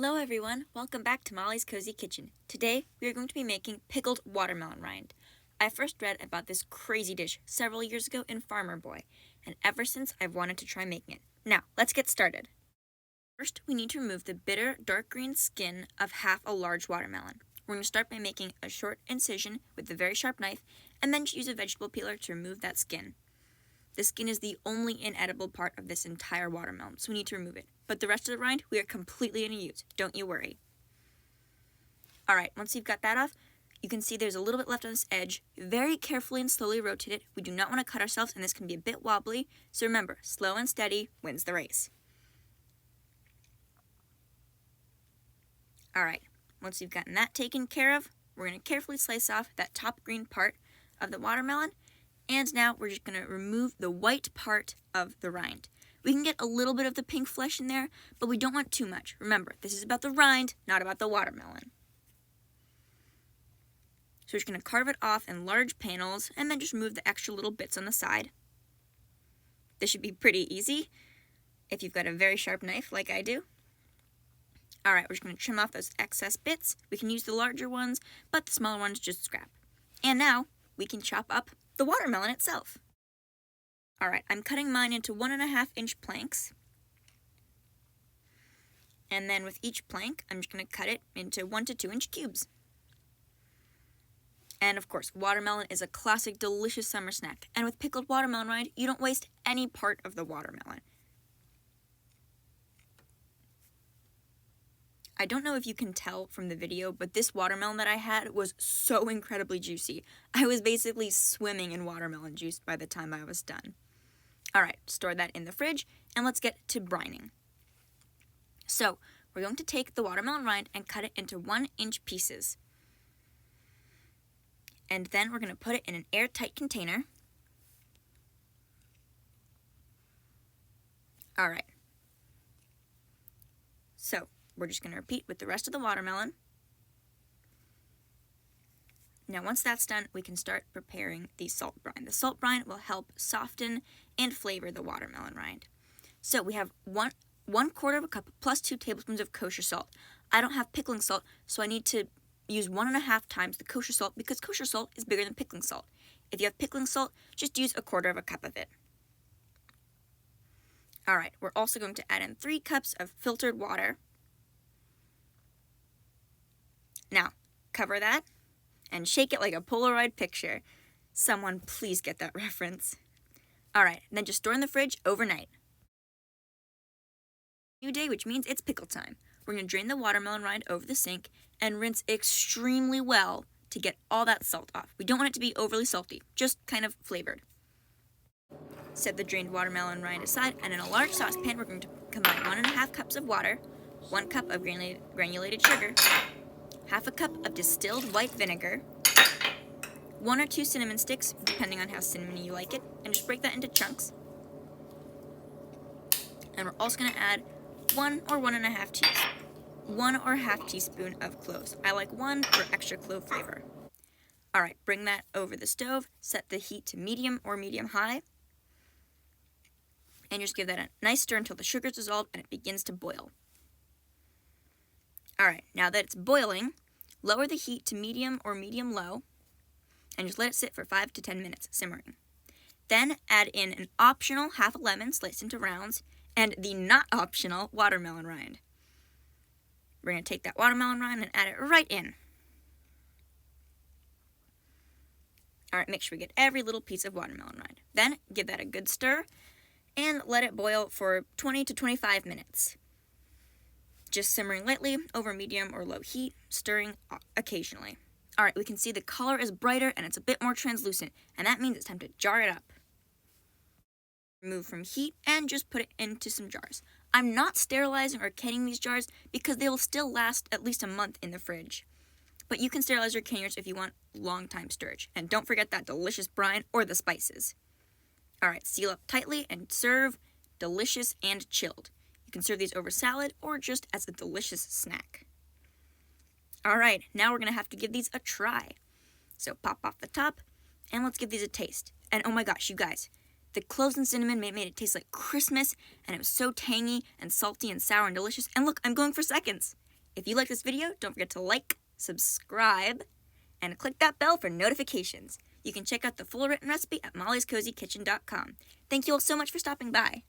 Hello everyone, welcome back to Molly's Cozy Kitchen. Today we are going to be making pickled watermelon rind. I first read about this crazy dish several years ago in Farmer Boy, and ever since I've wanted to try making it. Now, let's get started. First, we need to remove the bitter dark green skin of half a large watermelon. We're going to start by making a short incision with a very sharp knife, and then just use a vegetable peeler to remove that skin. The skin is the only inedible part of this entire watermelon, so we need to remove it. But the rest of the rind, we are completely going to use. Don't you worry. Alright, once you've got that off, you can see there's a little bit left on this edge. Very carefully and slowly rotate it. We do not want to cut ourselves, and this can be a bit wobbly. So remember, slow and steady wins the race. Alright, once you've gotten that taken care of, we're going to carefully slice off that top green part of the watermelon. And now we're just going to remove the white part of the rind. We can get a little bit of the pink flesh in there, but we don't want too much. Remember, this is about the rind, not about the watermelon. So we're just going to carve it off in large panels and then just remove the extra little bits on the side. This should be pretty easy if you've got a very sharp knife like I do. Alright, we're just going to trim off those excess bits. We can use the larger ones, but the smaller ones just scrap. And now we can chop up the watermelon itself. Alright, I'm cutting mine into 1.5-inch planks. And then with each plank, I'm just going to cut it into 1 to 2-inch cubes. And of course, watermelon is a classic, delicious summer snack. And with pickled watermelon rind, you don't waste any part of the watermelon. I don't know if you can tell from the video, but this watermelon that I had was so incredibly juicy. I was basically swimming in watermelon juice by the time I was done. Alright, store that in the fridge, and let's get to brining. So, we're going to take the watermelon rind and cut it into 1-inch pieces. And then we're going to put it in an airtight container. Alright. So, we're just going to repeat with the rest of the watermelon. Now once that's done, we can start preparing the salt brine. The salt brine will help soften and flavor the watermelon rind. So we have one quarter of a cup plus 2 tablespoons of kosher salt. I don't have pickling salt, so I need to use 1.5 times the kosher salt because kosher salt is bigger than pickling salt. If you have pickling salt, just use 1/4 cup of it. Alright, we're also going to add in 3 cups of filtered water. Now, cover that and shake it like a Polaroid picture. Someone please get that reference. Alright, then just store in the fridge overnight. New day, which means it's pickle time. We're going to drain the watermelon rind over the sink and rinse extremely well to get all that salt off. We don't want it to be overly salty, just kind of flavored. Set the drained watermelon rind aside, and in a large saucepan, we're going to combine 1.5 cups of water, 1 cup of granulated sugar, 1/2 cup of distilled white vinegar, 1 or 2 cinnamon sticks, depending on how cinnamony you like it, and just break that into chunks. And we're also going to add 1 or 1.5 teaspoon of cloves. I like 1 for extra clove flavor. Alright, bring that over the stove, set the heat to medium or medium-high, and just give that a nice stir until the sugar's dissolved and it begins to boil. Alright, now that it's boiling, lower the heat to medium or medium-low, and just let it sit for 5 to 10 minutes, simmering. Then add in an optional half a lemon sliced into rounds, and the not optional watermelon rind. We're going to take that watermelon rind and add it right in. Alright, make sure we get every little piece of watermelon rind. Then give that a good stir, and let it boil for 20 to 25 minutes. Just simmering lightly over medium or low heat, stirring occasionally. Alright, we can see the color is brighter and it's a bit more translucent, and that means it's time to jar it up. Remove from heat and just put it into some jars. I'm not sterilizing or canning these jars because they will still last at least a month in the fridge. But you can sterilize your canners if you want long time storage. And don't forget that delicious brine or the spices. Alright, seal up tightly and serve delicious and chilled. You can serve these over salad or just as a delicious snack. Alright, now we're going to have to give these a try. So pop off the top, and let's give these a taste. And oh my gosh, you guys, the cloves and cinnamon made it taste like Christmas, and it was so tangy and salty and sour and delicious. And look, I'm going for seconds. If you like this video, don't forget to like, subscribe, and click that bell for notifications. You can check out the full written recipe at mollyscozykitchen.com. Thank you all so much for stopping by.